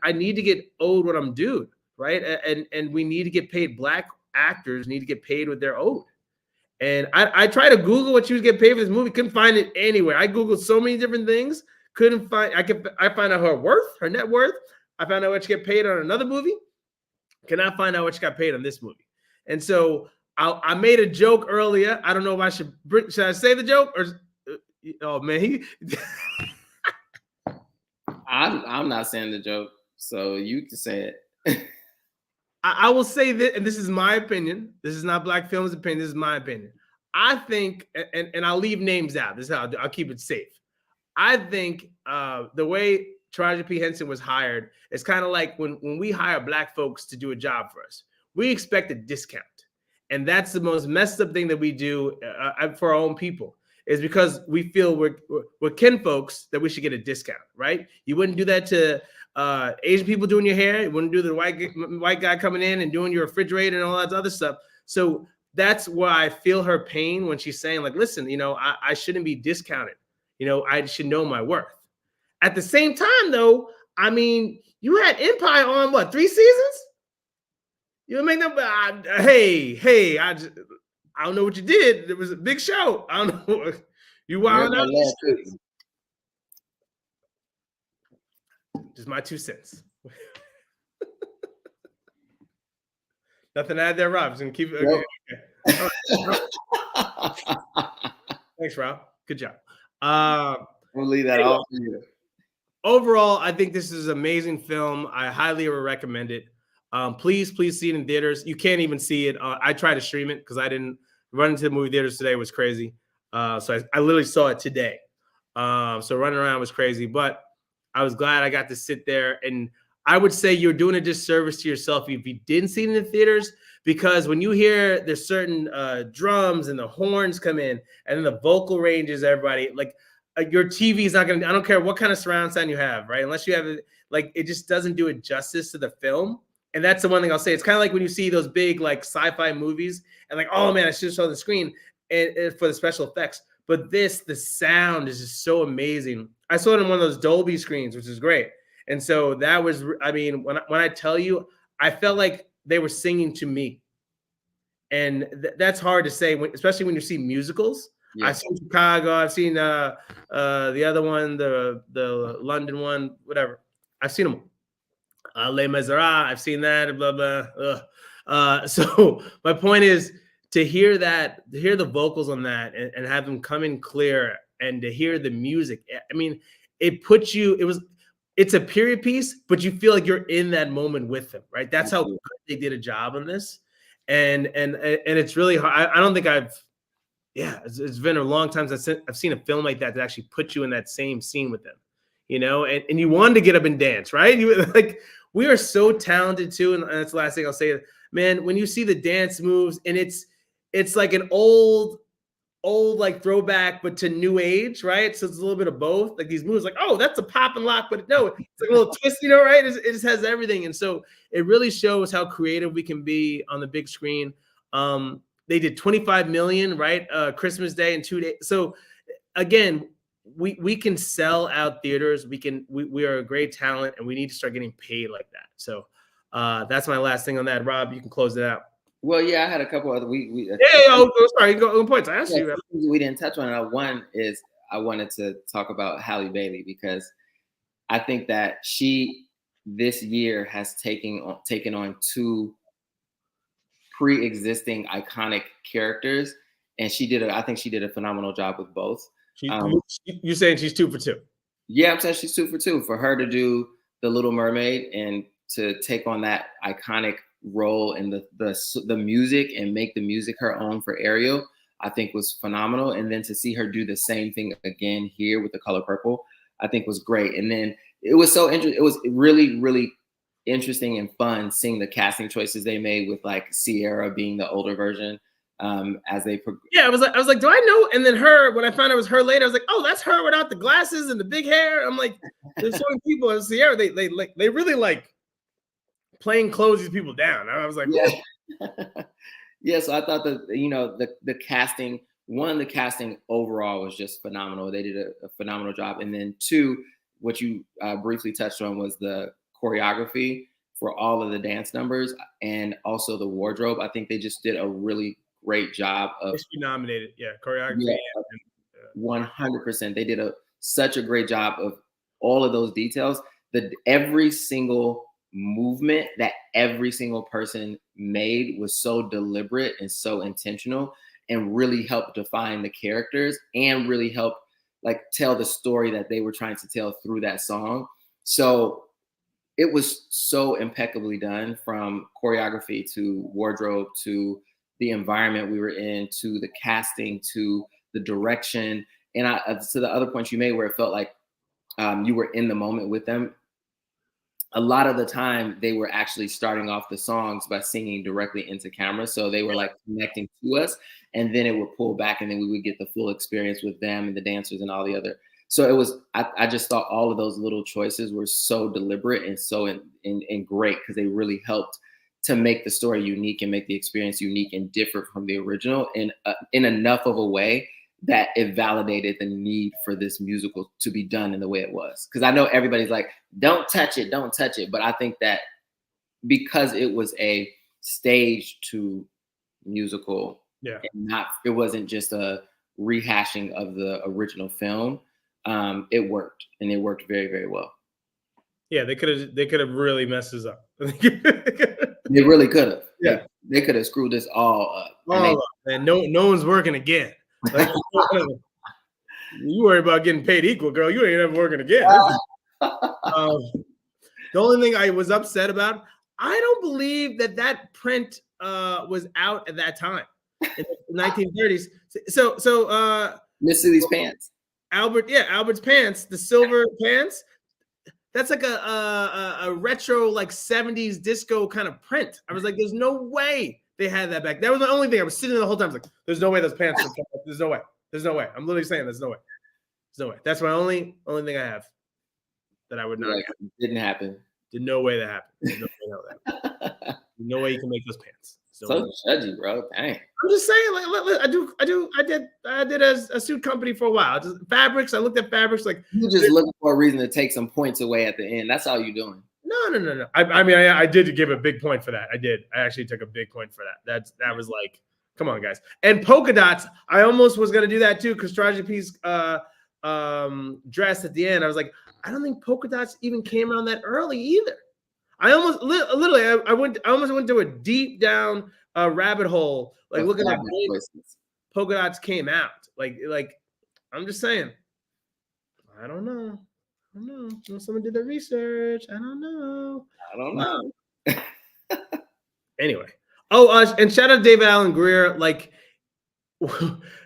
I need to get owed what I'm due, right? And we need to get paid. Black actors need to get paid what they're owed. And I tried to Google what she was getting paid for this movie, couldn't find it anywhere. I Googled so many different things, couldn't find. I find out her net worth. I found out what she get paid on another movie. Cannot find out what she got paid on this movie. And so I made a joke earlier. I don't know if I should I say the joke, or oh man, I'm not saying the joke, so you can say it. I will say that, and this is my opinion. This is not Black Film's opinion. This is my opinion. I think, and I'll leave names out. This is how I'll keep it safe. I think the way Taraji P Henson was hired is kind of like when we hire Black folks to do a job for us. We expect a discount, and that's the most messed up thing that we do for our own people. Is because we feel we're kin folks that we should get a discount, right? You wouldn't do that to Asian people doing your hair. You wouldn't do the white guy coming in and doing your refrigerator and all that other stuff. So that's why I feel her pain when she's saying, like, listen, you know, I shouldn't be discounted. You know, I should know my worth. At the same time, though, I mean, You had Empire on what, 3 seasons? You make them. Hey, I don't know what you did. It was a big show. I don't know. You wound out. Just my 2 cents. Nothing to add there, Rob. Just gonna keep it. Nope. Okay. Right. Thanks, Rob. Good job. We'll leave that all for you. Overall, I think this is an amazing film. I highly recommend it. Please see it in theaters. You can't even see it. I tried to stream it because I didn't run into the movie theaters today. It was crazy. So I literally saw it today. So running around was crazy, but I was glad I got to sit there. And I would say you're doing a disservice to yourself if you didn't see it in the theaters, because when you hear there's certain drums and the horns come in and then the vocal ranges, everybody, like your TV is not going to, I don't care what kind of surround sound you have, right? Unless you have it, like, it just doesn't do it justice to the film. And that's the one thing I'll say. It's kind of like when you see those big like sci-fi movies and like, oh man, I should show the screen and for the special effects. But the sound is just so amazing. I saw it on one of those Dolby screens, which is great. And so that was, I mean, when I tell you, I felt like they were singing to me. And that's hard to say, especially when you see musicals. Yeah. I've seen Chicago. I've seen the other one, the London one, whatever. I've seen them. Les Miserables. I've seen that. Blah blah. So my point is to hear the vocals on that and have them come in clear, and to hear the music. I mean, it puts you. It's a period piece, but you feel like you're in that moment with them, right? That's how good they did a job on this, and it's really hard. I don't think it's been a long time since I've seen a film like that actually put you in that same scene with them, you know, and you wanted to get up and dance, right? We are so talented too, and that's the last thing I'll say. Man, when you see the dance moves, and it's like an old like throwback, but to new age, right? So it's a little bit of both. Like these moves, like, oh, that's a pop and lock, but no, it's like a little twist, you know, right? It just has everything, and so it really shows how creative we can be on the big screen. They did 25 million, right? Christmas Day in 2 days. So again, we can sell out theaters. We are a great talent, and we need to start getting paid like that. So that's my last thing on that. Rob, you can close it out. Well, yeah, I had a couple other. Sorry, go points. I asked you. We didn't touch on it. One is I wanted to talk about Halle Bailey, because I think that she this year has taken on 2 pre-existing iconic characters, and I think she did a phenomenal job with both. You saying she's 2 for 2? Yeah, I'm saying she's 2 for 2. For her to do The Little Mermaid and to take on that iconic role in the music and make the music her own for Ariel, I think was phenomenal. And then to see her do the same thing again here with The Color Purple, I think was great. And then it was so interesting. It was really, really interesting and fun seeing the casting choices they made with like Sierra being the older version. As they I was like, do I know? And then her, when I found out it was her later, I was like, oh, that's her without the glasses and the big hair. I'm like, there's so many people as Sierra, they really like playing clothes these people down. I was like, yeah. So I thought that, you know, the casting overall was just phenomenal. They did a phenomenal job. And then 2, what you briefly touched on was the choreography for all of the dance numbers and also the wardrobe. I think they just did a really great job of nominated. Yeah, choreography. Yeah, 100%. They did such a great job of all of those details. That every single movement that every single person made was so deliberate and so intentional, and really helped define the characters and really help like tell the story that they were trying to tell through that song. So it was so impeccably done, from choreography to wardrobe to the environment we were in to the casting to the direction. And to the other points you made where it felt like you were in the moment with them. A lot of the time they were actually starting off the songs by singing directly into camera. So they were like connecting to us, and then it would pull back, and then we would get the full experience with them and the dancers and all the other. So it was, I just thought all of those little choices were so deliberate and so and great, because they really helped to make the story unique and make the experience unique and different from the original in enough of a way that it validated the need for this musical to be done in the way it was. Because I know everybody's like, don't touch it, don't touch it. But I think that because it was a stage to musical, and it wasn't just a rehashing of the original film, it worked, and it worked very, very well. Yeah, they could have really messed this up. They really could have. Yeah, they could have screwed this all up. And no one's working again. Like, you worry about getting paid equal, girl. You ain't ever working again. The only thing I was upset about, I don't believe that print was out at that time in the 1930s. So Miss Silly's pants. Albert's pants, the silver pants. That's like a retro, like 70s disco kind of print. I was like, there's no way they had that back. That was the only thing. I was sitting there the whole time. I was like, there's no way those pants. There's no way. There's no way. I'm literally saying there's no way. There's no way. That's my only thing I have that I would not. Like, didn't happen. There's no way that happened. There's no way that happened. No way you can make those pants. So judgy, bro. Dang. I'm just saying, like, I did a suit company for a while. Just fabrics. I looked at fabrics. Like, you're just looking for a reason to take some points away at the end. That's all you're doing. No. I mean, I did give a big point for that. I did. I actually took a big point for that. That was like, come on, guys. And polka dots. I almost was gonna do that too, because Taraji P's dress at the end. I was like, I don't think polka dots even came around that early either. I almost literally I almost went to a deep down rabbit hole, like looking at polka dots came out. Like I'm just saying. I don't know. Someone did the research. I don't know. Anyway. And shout out to David Alan Grier. Like,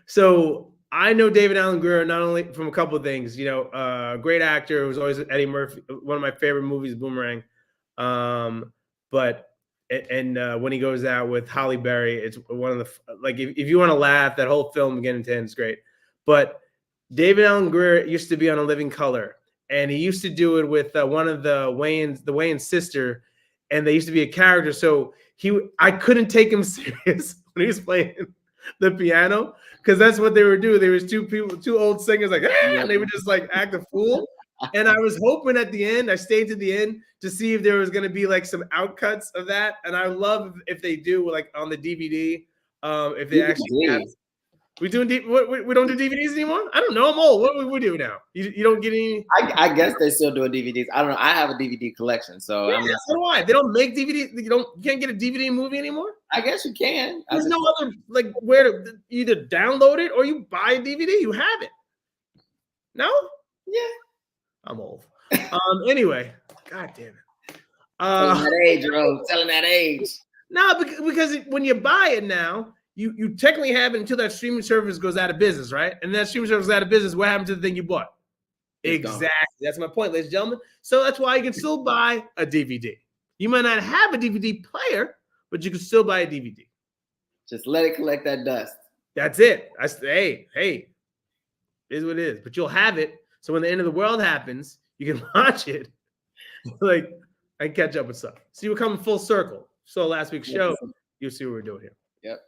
so I know David Alan Grier not only from a couple of things, great actor who was always Eddie Murphy, one of my favorite movies, Boomerang. But when he goes out with Halle Berry, it's one of the, like, if you want to laugh, that whole film beginning to end is great. But David Alan Grier used to be on A Living Color, and he used to do it with one of the Wayans' sister, and they used to be a character. So I couldn't take him serious when he was playing the piano, because that's what they would do. There was two old singers, like, and they would just like act a fool. And I was hoping at the end, I stayed to the end to see if there was going to be like some outcuts of that. And I love if they do, like on the DVD, if they actually have. We don't do DVDs anymore? I don't know. I'm old. What we do now? You don't get any? I guess they still do DVDs. I don't know. I have a DVD collection, so yeah, so do I. They don't make DVDs. You can't get a DVD movie anymore. I guess you can. There's no other like where to either download it or you buy a DVD. You have it. No? Yeah. I'm old. Anyway, God damn it. Telling that age, bro. Telling that age. No, because when you buy it now. You technically have it until that streaming service goes out of business, right? And that streaming service is out of business. What happened to the thing you bought? Exactly. That's my point, ladies and gentlemen. So that's why you can still buy a DVD. You might not have a DVD player, but you can still buy a DVD. Just let it collect that dust. That's it. Hey, it is what it is. But you'll have it. So when the end of the world happens, you can watch it. Like, I can catch up with stuff. See, we're coming full circle. So last week's show, you'll see what we're doing here. Yep.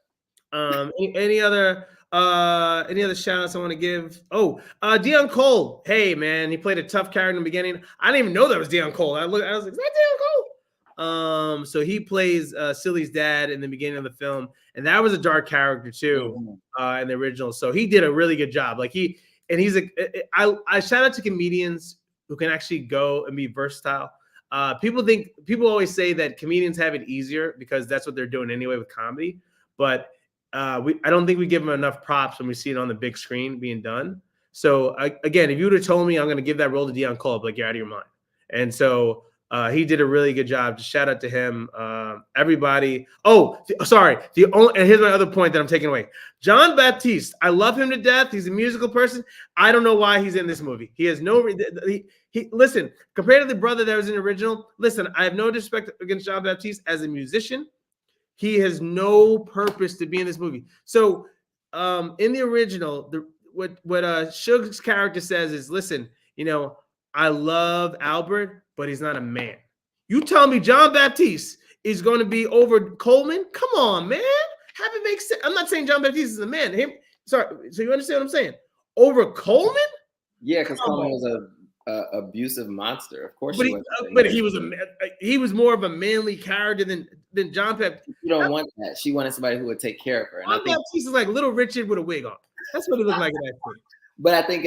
Any other shout outs I want to give? Deion Cole. Hey man, he played a tough character in the beginning. I didn't even know that was Deion Cole. I was like, is that Deion Cole? So he plays Silly's dad in the beginning of the film, and that was a dark character too in the original. So he did a really good job. Like I shout out to comedians who can actually go and be versatile. People always say that comedians have it easier because that's what they're doing anyway with comedy, but I don't think we give him enough props when we see it on the big screen being done. So again, if you would have told me I'm going to give that role to Deion Cole, I'd be like, you're out of your mind. And so he did a really good job. Just shout out to him. Everybody. And here's my other point that I'm taking away. John Baptiste. I love him to death. He's a musical person. I don't know why he's in this movie. He has no. Listen, compared to the brother that was in the original. Listen, I have no disrespect against John Baptiste as a musician. He has no purpose to be in this movie. So in the original, what Suge's character says is, listen, I love Albert, but he's not a man. You tell me John Baptiste is going to be over Coleman? Come on, man. Have it make sense. I'm not saying John Baptiste is a man. sorry. So you understand what I'm saying? Over Coleman? Yeah, because Coleman was a abusive monster. Of course, but he was more of a manly character than John Pep. You don't want that. She wanted somebody who would take care of her. And I think she's like Little Richard with a wig on. That's what he looked like in that scene. But I think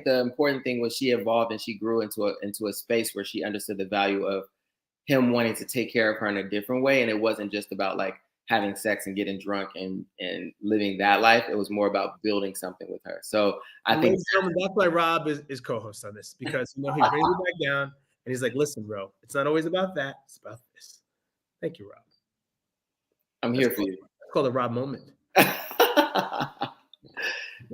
the important thing was she evolved and she grew into a space where she understood the value of him wanting to take care of her in a different way, and it wasn't just about like having sex and getting drunk and living that life. It was more about building something with her. So I think that's why Rob is co-host on this, because he brings it back down and he's like, listen, bro, it's not always about that. It's about this. Thank you, Rob. I'm here for you. It's called a Rob moment.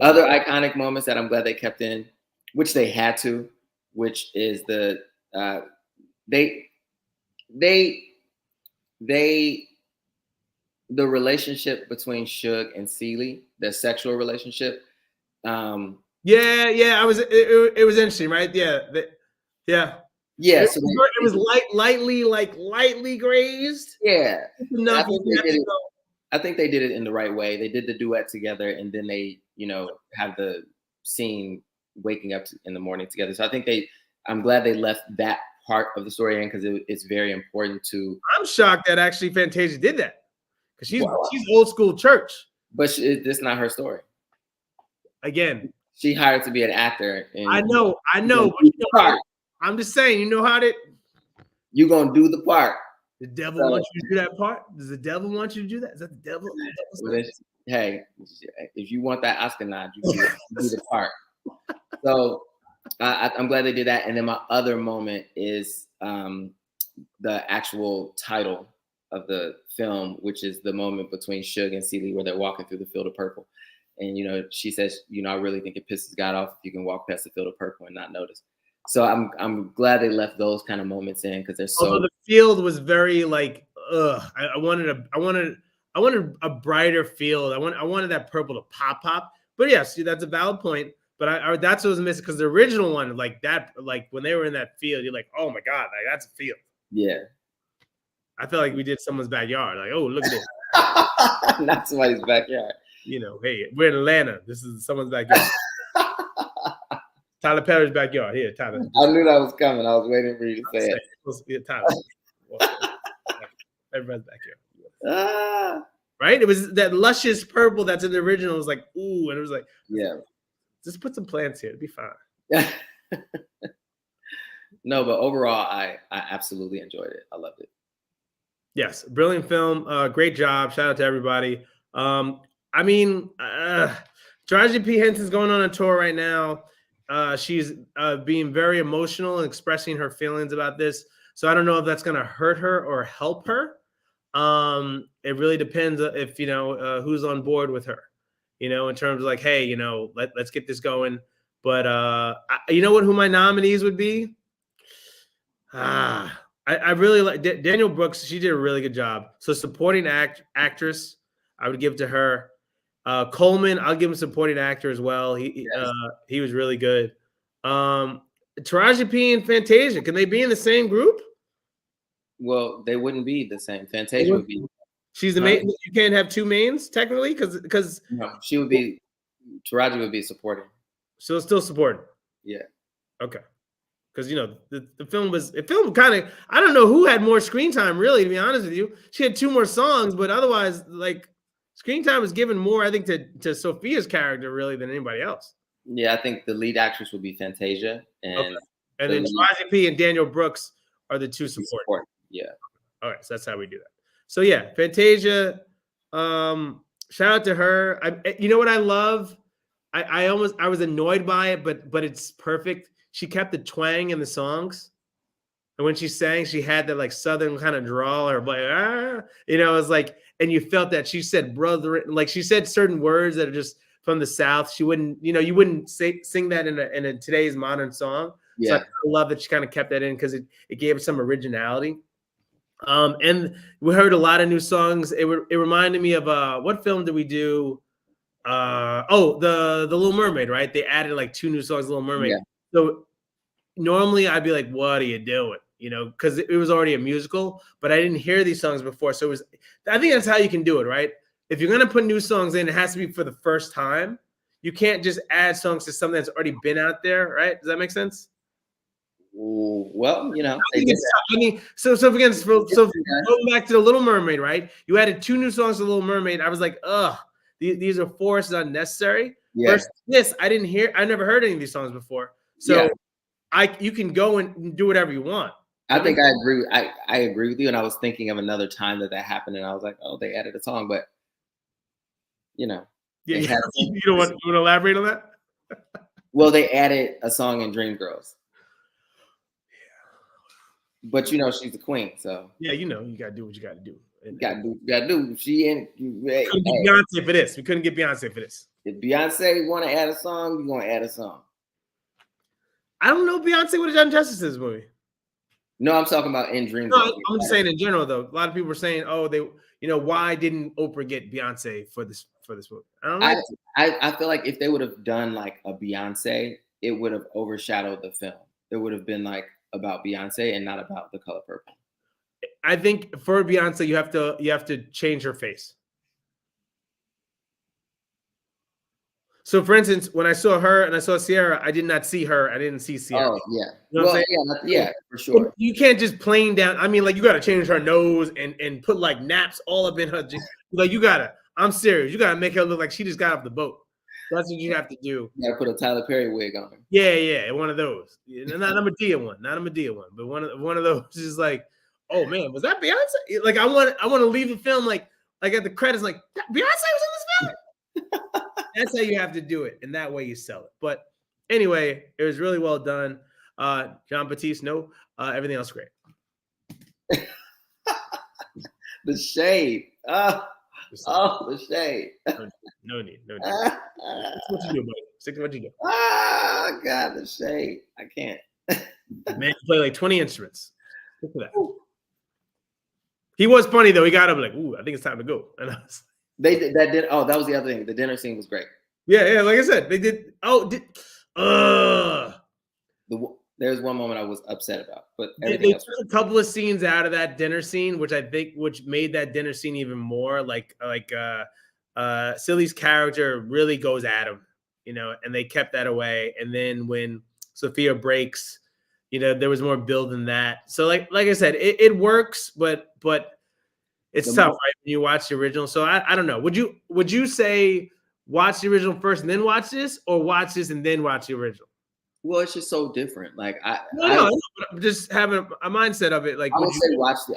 Other iconic moments that I'm glad they kept in, which they had to, which is the relationship between Suge and Celie, their sexual relationship. It was interesting, right? Yeah. So it was lightly grazed. Yeah. I think they did it in the right way. They did the duet together, and then they, have the scene waking up in the morning together. So I'm glad they left that part of the story in, because it's very important to. I'm shocked that actually Fantasia did that, because she's old school church. But this is not her story. Again, she hired to be an actor. And I know. But I'm just saying, you you're gonna do the part. The devil wants you to do that part. Does the devil want you to do that? Is that the devil? Hey, if you want that Oscar nod, you do the part. So I'm glad they did that. And then my other moment is the actual title of the film, which is the moment between Suge and Celie where they're walking through the field of purple. And, she says, I really think it pisses God off if you can walk past the field of purple and not notice. So I'm glad they left those kind of moments in, because they're so. Although the field was very like, I wanted a brighter field. I wanted that purple to pop. But yes, that's a valid point. But that's what was missing, because the original one, like that, like when they were in that field, you're like, oh my God, like that's a field. Yeah. I felt like we did someone's backyard. Like, oh, look at this. Not somebody's backyard. Hey, we're in Atlanta. This is someone's backyard. Tyler Perry's backyard. Here, Tyler. I knew that was coming. I was waiting for you to say it. Yeah, Tyler. Everybody's backyard. Right? It was that luscious purple that's in the original. It was like, ooh, and it was like, yeah. Just put some plants here. It'd be fine. No, but overall, I absolutely enjoyed it. I loved it. Yes, brilliant film. Great job. Shout out to everybody. Taraji P. Henson's going on a tour right now. She's being very emotional and expressing her feelings about this. So I don't know if that's going to hurt her or help her. It really depends if, who's on board with her, in terms of like, hey, let's get this going. But who my nominees would be? I really like Danielle Brooks. She did a really good job. So supporting actress, I would give to her. Coleman, I'll give him supporting actor as well. He was really good. Taraji P and Fantasia, can they be in the same group? Well, they wouldn't be the same. Fantasia would be. She's the main. You can't have two mains technically, because no, she would be. Taraji would be supporting. So still supporting. Yeah. Okay. Because the film kind of, I don't know who had more screen time, really, to be honest with you. She had 2 more songs, but otherwise, like, screen time was given more, I think, to Sophia's character really than anybody else. Yeah, I think the lead actress would be Fantasia, and then Taraji P and Danielle Brooks are the 2 support. Yeah. All right, so that's how we do that. So yeah, Fantasia. Shout out to her. You know what I love? I was annoyed by it, but it's perfect. She kept the twang in the songs, and when she sang, she had that like Southern kind of drawl, or like it was like, and you felt that she said brother, like she said certain words that are just from the South. She wouldn't, you wouldn't sing that in a today's modern song. Yeah. So I love that she kind of kept that in, because it gave it some originality. And we heard a lot of new songs. It reminded me of what film did we do? The Little Mermaid, right? They added like 2 new songs, Little Mermaid. Yeah. So normally I'd be like, what are you doing? Because it was already a musical, but I didn't hear these songs before. So I think that's how you can do it, right? If you're going to put new songs in, it has to be for the first time. you can't just add songs to something that's already been out there, right? Does that make sense? Well, you know, I mean, so again, going back to the Little Mermaid, right? You added 2 new songs to Little Mermaid. I was like, ugh, these are forced, unnecessary. yeah. Versus this, I never heard any of these songs before. So you can go and do whatever you want. I think I agree. I agree with you. And I was thinking of another time that happened, and I was like, oh, they added a song, but you know, you don't want to elaborate on that? Well, they added a song in Dreamgirls. But you know, she's the queen, so yeah, you know, you gotta do what you gotta do. You gotta do. She ain't. We couldn't get Beyonce for this. We couldn't get Beyonce for this. If Beyonce want to add a song, you're gonna add a song. I don't know. Beyonce would have done justice to this movie. No, I'm talking about in Dreamgirls. No, I'm just saying in general, though. A lot of people were saying, "Oh, why didn't Oprah get Beyonce for this movie?" I don't know. I feel like if they would have done like a Beyonce, it would have overshadowed the film. It would have been like about Beyonce and not about The Color Purple. I think for Beyonce, you have to change her face. So, for instance, when I saw her and I saw Sierra, I did not see her. I didn't see Sierra. Oh, yeah. You know yeah, for sure. You can't just plain down. I mean, like, you got to change her nose and put, like, naps all up in her. Like, I'm serious. You got to make her look like she just got off the boat. That's what you have to do. You got to put a Tyler Perry wig on her. Yeah, one of those. Not a Medea one, but one of those is like, oh, man, was that Beyonce? Like, I want to leave the film, like at the credits, like, Beyonce was in this film? That's how you have to do it, and that way you sell it. But anyway, it was really well done. John Batiste, everything else great. The shade. The shade. No need. That's what you do, buddy. Stick to what you do. Oh, God, the shade. I can't. Man, play like 20 instruments. Look at that. He was funny, though. He got up like, ooh, I think it's time to go. And I was that was the other thing. The dinner scene was great. Yeah. Like I said, they did. There's one moment I was upset about, but they took a couple of scenes out of that dinner scene, which made that dinner scene even more like Silly's character really goes at him, and they kept that away. And then when Sophia breaks, there was more build than that. So like I said, it works, but it's tough, right? When you watch the original. So I don't know. Would you say watch the original first and then watch this, or watch this and then watch the original? Well, it's just so different. Like I'm just having a mindset of it. Like I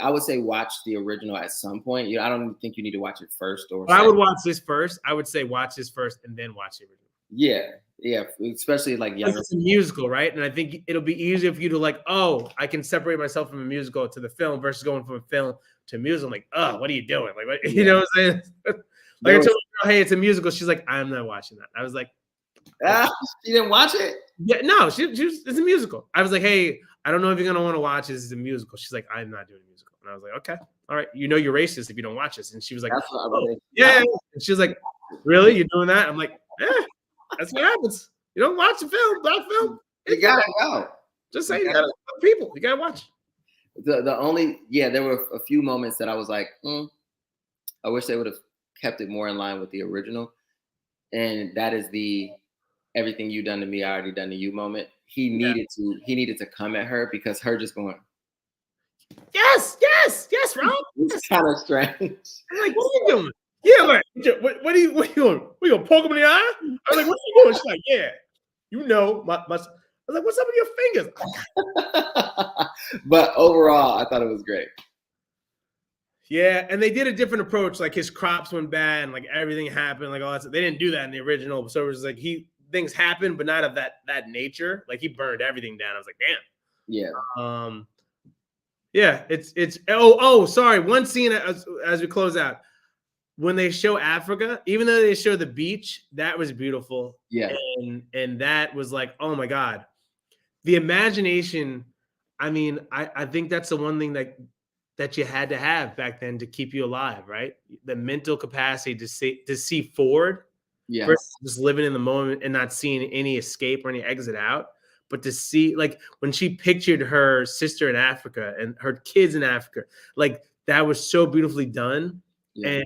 would say watch the original at some point. I don't think you need to watch it first. I would watch this first. I would say watch this first and then watch the original. Yeah, especially like younger. It's a musical, right? And I think it'll be easier for you to like, oh, I can separate myself from a musical to the film versus going from a film to a musical. I'm like, oh, what are you doing? Like, what, you know what I'm saying? Like I told her, hey, it's a musical. She's like, I'm not watching that. I was like, she didn't watch it? Yeah, no, she was, it's a musical. I was like, hey, I don't know if you're gonna want to watch this. It's a musical. She's like, I'm not doing a musical. And I was like, okay, all right, you're racist if you don't watch this. And she was like, yeah. And she was like, really? You're doing that? I'm like, yeah, that's what happens. You don't watch a film, black film. You gotta go. Just say you gotta people. You gotta watch. There were a few moments that I was like, I wish they would have kept it more in line with the original. And that is the everything you done to me, I already done to you moment. He needed to come at her because her just going, yes, Rob. It's kind of strange. I'm like, what are you doing? Yeah, like, what are you doing? We gonna poke him in the eye? I was like, what are you doing? She's like, yeah, my I was like, what's up with your fingers? But overall, I thought it was great. Yeah, and they did a different approach. Like his crops went bad, and like everything happened, like all that stuff. They didn't do that in the original. So it was like things happened, but not of that nature. Like he burned everything down. I was like, damn. Yeah. Yeah. It's sorry. One scene as we close out, when they show Africa, even though they show the beach, that was beautiful. Yeah. And that was like, oh my God, the imagination. I mean, I think that's the one thing that you had to have back then to keep you alive, right? The mental capacity to see forward, versus just living in the moment and not seeing any escape or any exit out, but to see, like when she pictured her sister in Africa and her kids in Africa, like that was so beautifully done. Yeah. And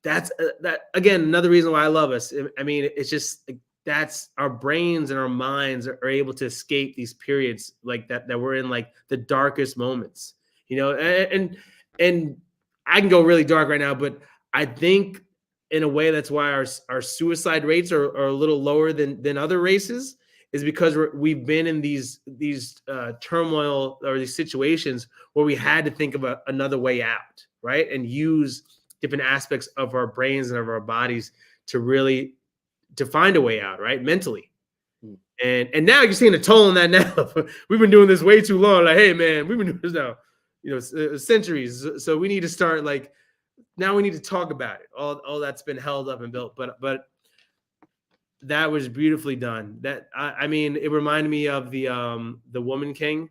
that's that again, another reason why I love us. I mean, it's just like, that's our brains and our minds are able to escape these periods like that we're in like the darkest moments, and I can go really dark right now, but I think in a way that's why our suicide rates are a little lower than other races, is because we've been in these turmoil or these situations where we had to think of another way out, right? And use different aspects of our brains and of our bodies to find a way out, right? Mentally. And now you're seeing a toll on that now. We've been doing this way too long. Like, hey man, we've been doing this now, centuries. So we need to start like, now we need to talk about it. All that's been held up and built. But that was beautifully done. That I mean, it reminded me of the Woman King,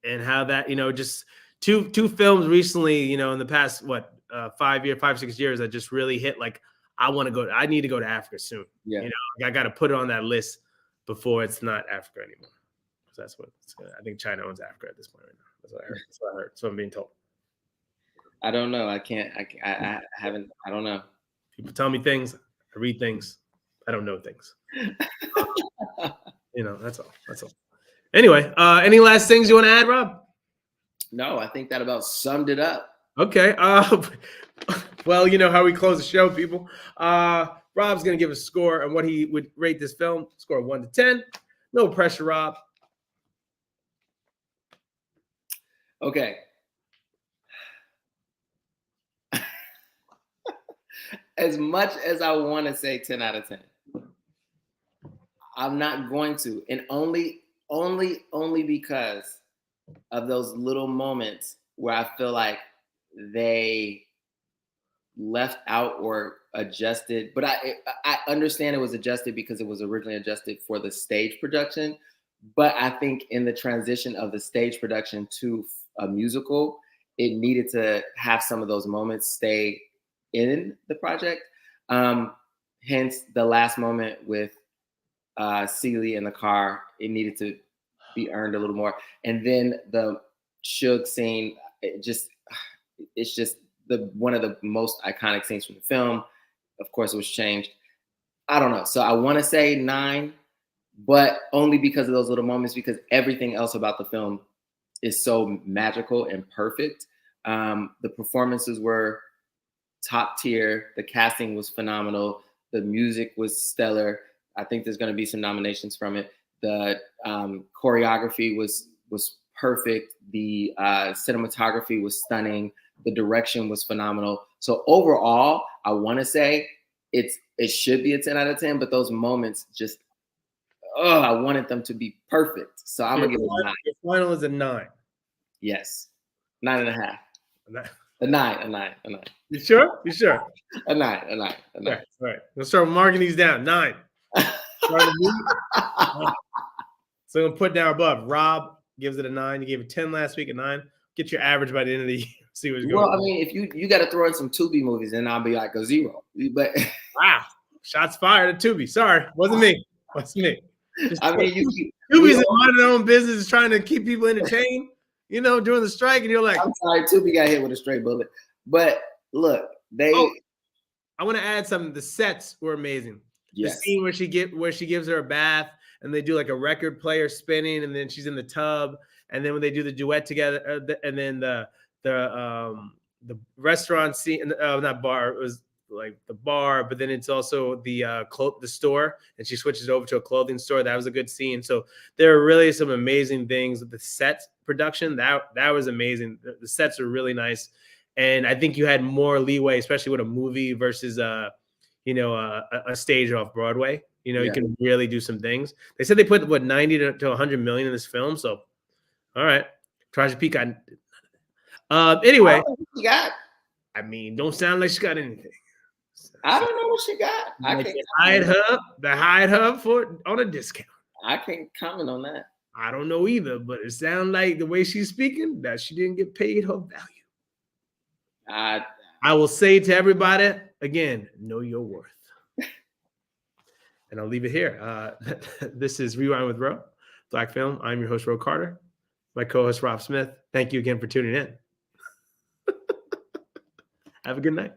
and how that, just two films recently, in the past 5-6 years that just really hit like, I need to go to Africa soon. Yeah. I got to put it on that list before it's not Africa anymore. So that's what I think China owns Africa at this point right now. That's what I heard. That's what I'm being told. I don't know. I haven't. I don't know. People tell me things. I read things. I don't know things. That's all. That's all. Anyway, any last things you want to add, Rob? No, I think that about summed it up. Okay. Well, you know how we close the show, people. Rob's going to give a score on what he would rate this film. Score 1 to 10. No pressure, Rob. Okay. As much as I want to say 10 out of 10, I'm not going to. And only because of those little moments where I feel like they left out or adjusted. But I understand it was adjusted because it was originally adjusted for the stage production. But I think in the transition of the stage production to a musical, it needed to have some of those moments stay in the project. Hence the last moment with Celie in the car, it needed to be earned a little more. And then the Suge scene, it's just one of the most iconic scenes from the film. Of course, it was changed. I don't know. So I want to say 9, but only because of those little moments, because everything else about the film is so magical and perfect. The performances were top tier. The casting was phenomenal. The music was stellar. I think there's going to be some nominations from it. The choreography was perfect. The cinematography was stunning. The direction was phenomenal. So overall, I want to say it should be a 10 out of 10, but those moments just, I wanted them to be perfect. So I'm going to give it a 9. Your final is a 9. Yes. 9.5. A 9. You sure? A 9. All right. Let's start marking these down. 9. So I'm going to put down above. Rob gives it a 9. You gave it 10 last week, a 9. Get your average by the end of the year. See what's going on. Well, I mean, if you got to throw in some Tubi movies, then I'll be like a 0. But wow, shots fired at Tubi. Sorry, wasn't me. I mean, Tubi's in minding their own business, trying to keep people entertained, during the strike, and you're like, I'm sorry, Tubi got hit with a straight bullet. But look, I want to add something. The sets were amazing. Yes. The scene where she gives her a bath, and they do like a record player spinning, and then she's in the tub, and then when they do the duet together, and then the restaurant scene, not bar, it was like the bar, but then it's also the store, and she switches over to a clothing store. That was a good scene. So there are really some amazing things with the set production. That was amazing. The sets are really nice, and I think you had more leeway, especially with a movie versus a stage off Broadway. You can really do some things. They said they put 90 to 100 million in this film. So, all right, Taraji P got. Anyway, she got. I mean, don't sound like she got anything. I don't know what she got. I can't hired her on a discount. I can't comment on that. I don't know either, but it sounds like the way she's speaking that she didn't get paid her value. I will say to everybody again, know your worth. And I'll leave it here. This is Rewind with Ro, Black Film. I'm your host, Ro Carter. My co-host, Rob Smith. Thank you again for tuning in. Have a good night.